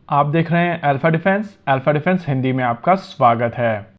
आप देख रहे हैं अल्फा डिफेंस हिंदी में आपका स्वागत है।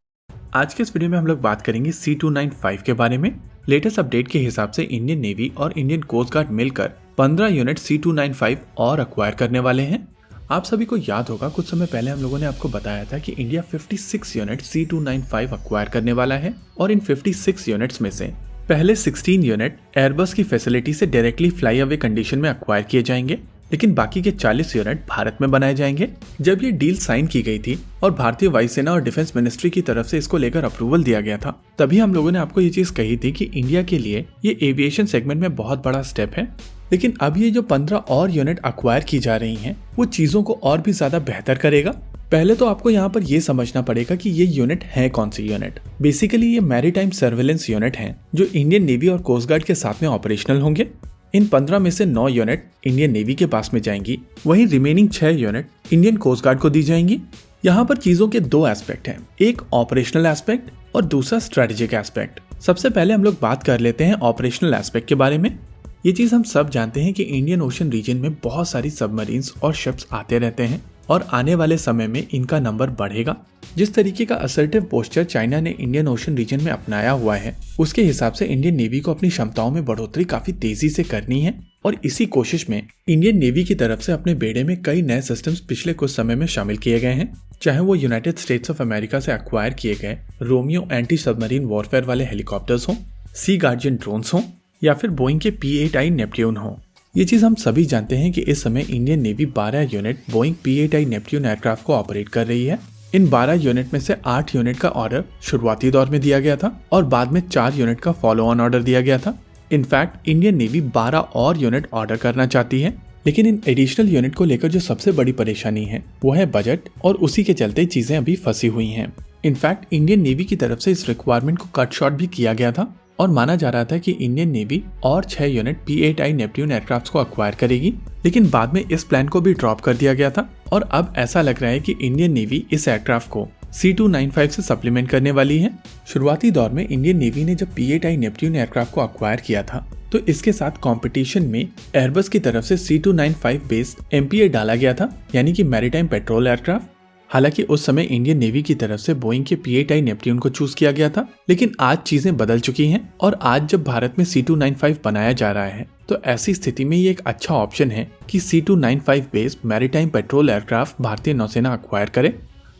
आज के इस वीडियो में हम लोग बात करेंगे C295 के बारे में। लेटेस्ट अपडेट के हिसाब से इंडियन नेवी और इंडियन कोस्ट गार्ड मिलकर 15 यूनिट C295 और अक्वायर करने वाले हैं। आप सभी को याद होगा कुछ समय पहले हम लोगों ने आपको बताया था कि इंडिया 56 यूनिट C295 अक्वायर करने वाला है और इन 56 यूनिट्स में से पहले 16 यूनिट एयरबस की फैसिलिटी से डायरेक्टली फ्लाई अवे कंडीशन में अक्वायर किए जाएंगे, लेकिन बाकी के 40 यूनिट भारत में बनाए जाएंगे। जब ये डील साइन की गई थी और भारतीय वायुसेना और डिफेंस मिनिस्ट्री की तरफ से इसको लेकर अप्रूवल दिया गया था, तभी हम लोगों ने आपको ये चीज कही थी कि इंडिया के लिए ये एविएशन सेगमेंट में बहुत बड़ा स्टेप है। लेकिन अब ये जो 15 और यूनिट अक्वायर की जा रही हैं, वो चीजों को और भी ज्यादा बेहतर करेगा। पहले तो आपको यहाँ पर ये समझना पड़ेगा कि ये यूनिट है कौन सी यूनिट। बेसिकली ये मैरीटाइम सर्वेलेंस यूनिट हैं जो इंडियन नेवी और कोस्ट गार्ड के साथ में ऑपरेशनल होंगे। इन 15 में से 9 यूनिट इंडियन नेवी के पास में जाएंगी, वहीं remaining 6 unit Indian Coast Guard को दी जाएंगी। यहाँ पर चीजों के दो एस्पेक्ट हैं, एक ऑपरेशनल एस्पेक्ट और दूसरा स्ट्रेटेजिक एस्पेक्ट। सबसे पहले हम लोग बात कर लेते हैं ऑपरेशनल एस्पेक्ट के बारे में। ये चीज हम सब जानते हैं कि इंडियन ओशन रीजन में बहुत सारी सबमरीन्स और शिप्स आते रहते हैं और आने वाले समय में इनका नंबर बढ़ेगा। जिस तरीके का असर्टिव पोस्चर चाइना ने इंडियन ओशन रीजन में अपनाया हुआ है, उसके हिसाब से इंडियन नेवी को अपनी क्षमताओं में बढ़ोतरी काफी तेजी से करनी है और इसी कोशिश में इंडियन नेवी की तरफ से अपने बेड़े में कई नए सिस्टम्स पिछले कुछ समय में शामिल किए गए हैं। चाहे वो यूनाइटेड स्टेट्स ऑफ अमेरिका से अक्वायर किए गए रोमियो एंटी सबमरीन वॉरफेयर वाले हेलीकॉप्टर्स हों, सी गार्जियन ड्रोन्स हों या फिर बोइंग के P-8I नेपट्यून हों। ये चीज हम सभी जानते हैं कि इस समय Indian navy 12 unit Boeing P-8I Neptune aircraft को ऑपरेट कर रही है। इन 12 यूनिट में से 8 यूनिट का ऑर्डर शुरुआती दौर में दिया गया था और बाद में 4 यूनिट का फॉलो ऑन ऑर्डर दिया गया था। इनफैक्ट इंडियन नेवी 12 और यूनिट ऑर्डर करना चाहती है, लेकिन इन एडिशनल यूनिट को लेकर जो सबसे बड़ी परेशानी है वो है बजट, और उसी के चलते चीजें अभी फंसी हुई हैं। इनफैक्ट इंडियन नेवी की तरफ से इस रिक्वायरमेंट को कट शॉर्ट भी किया गया था और माना जा रहा था कि इंडियन नेवी और 6 यूनिट P-8I नेपट्यून एयरक्राफ्ट को अक्वायर करेगी, लेकिन बाद में इस प्लान को भी ड्रॉप कर दिया गया था और अब ऐसा लग रहा है कि इंडियन नेवी इस एयरक्राफ्ट को C295 से सप्लीमेंट करने वाली है। शुरुआती दौर में इंडियन नेवी ने जब P-8I नेपट्यून एयरक्राफ्ट को अक्वायर किया था तो इसके साथ कंपटीशन में एयरबस की तरफ से C295 बेस्ड MPA डाला गया था, यानी कि मैरीटाइम पेट्रोल एयरक्राफ्ट। हालांकि उस समय इंडियन नेवी की तरफ से बोइंग के P-8I नेपट्यून को चूज किया गया था, लेकिन आज चीजें बदल चुकी हैं और आज जब भारत में C295 बनाया जा रहा है तो ऐसी स्थिति में ये एक अच्छा ऑप्शन है कि C295 based maritime petrol aircraft भारतीय नौसेना अक्वायर करे।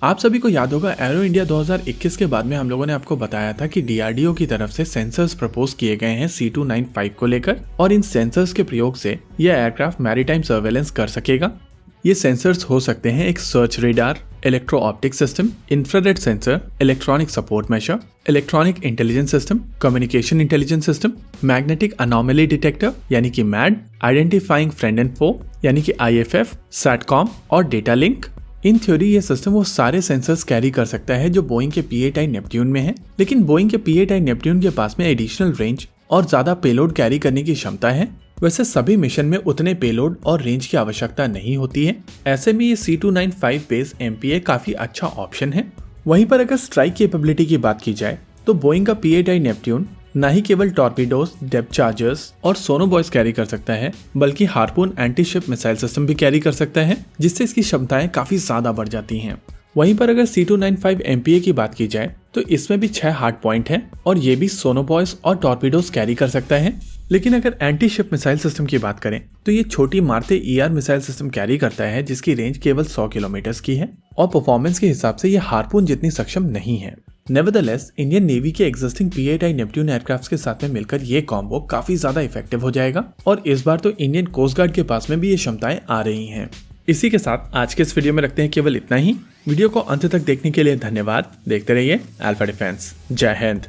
आप सभी को याद होगा एरो इंडिया 2021 के बाद में हम लोगों ने आपको बताया था कि DRDO की तरफ से सेंसर्स प्रपोज किए गए हैं C295 को लेकर, और इन सेंसर्स के प्रयोग से यह एयरक्राफ्ट मैरीटाइम सर्वेलेंस कर सकेगा। ये सेंसर्स हो सकते हैं एक search radar, electro optic system, infrared sensor, electronic support measure, electronic intelligence system, communication intelligence system, magnetic anomaly detector यानी कि MAD, identifying friend and foe यानी कि IFF, सैटकॉम और डेटा लिंक। इन थ्योरी ये सिस्टम वो सारे sensors carry कर सकता है जो बोइंग के P-8I नेपट्यून में है, लेकिन बोइंग के P-8I नेपट्यून के पास में एडिशनल रेंज और ज्यादा पेलोड कैरी करने की क्षमता है। वैसे सभी मिशन में उतने पेलोड और रेंज की आवश्यकता नहीं होती है। ऐसे में ये C295 बेस्ड MPA काफी अच्छा ऑप्शन है। वहीं पर अगर स्ट्राइक कैपेबिलिटी की बात की जाए तो बोइंग का P-8I नेपट्यून न ही केवल टॉर्पीडोज, डेप्थ चार्जर्स और सोनोबॉयज कैरी कर सकता है, बल्कि harpoon anti ship missile system भी कैरी कर सकता है, जिससे इसकी क्षमताएं काफी ज्यादा बढ़ जाती हैं। वहीं पर अगर C295 MPA की बात की जाए तो इसमें भी 6 हार्ड पॉइंट हैं और ये भी सोनोबॉयज और टॉर्पीडोज कैरी कर सकता है। लेकिन अगर एंटी शिप मिसाइल सिस्टम की बात करें तो ये छोटी मारते ER मिसाइल सिस्टम कैरी करता है, जिसकी रेंज केवल 100 किलोमीटर की है और परफॉर्मेंस के हिसाब से ये हार्पून जितनी सक्षम नहीं है। नेवरदलेस इंडियन नेवी के एग्जिस्टिंग P-8I नेपट्यून एयरक्राफ्ट के साथ में मिलकर ये कॉम्बो काफी ज्यादा इफेक्टिव हो जाएगा और इस बार तो इंडियन कोस्ट गार्ड के पास में भी ये क्षमताएं आ रही हैं। इसी के साथ आज के इस वीडियो में रखते हैं केवल इतना ही। वीडियो को अंत तक देखने के लिए धन्यवाद। देखते रहिए अल्फा डिफेंस। जय हिंद।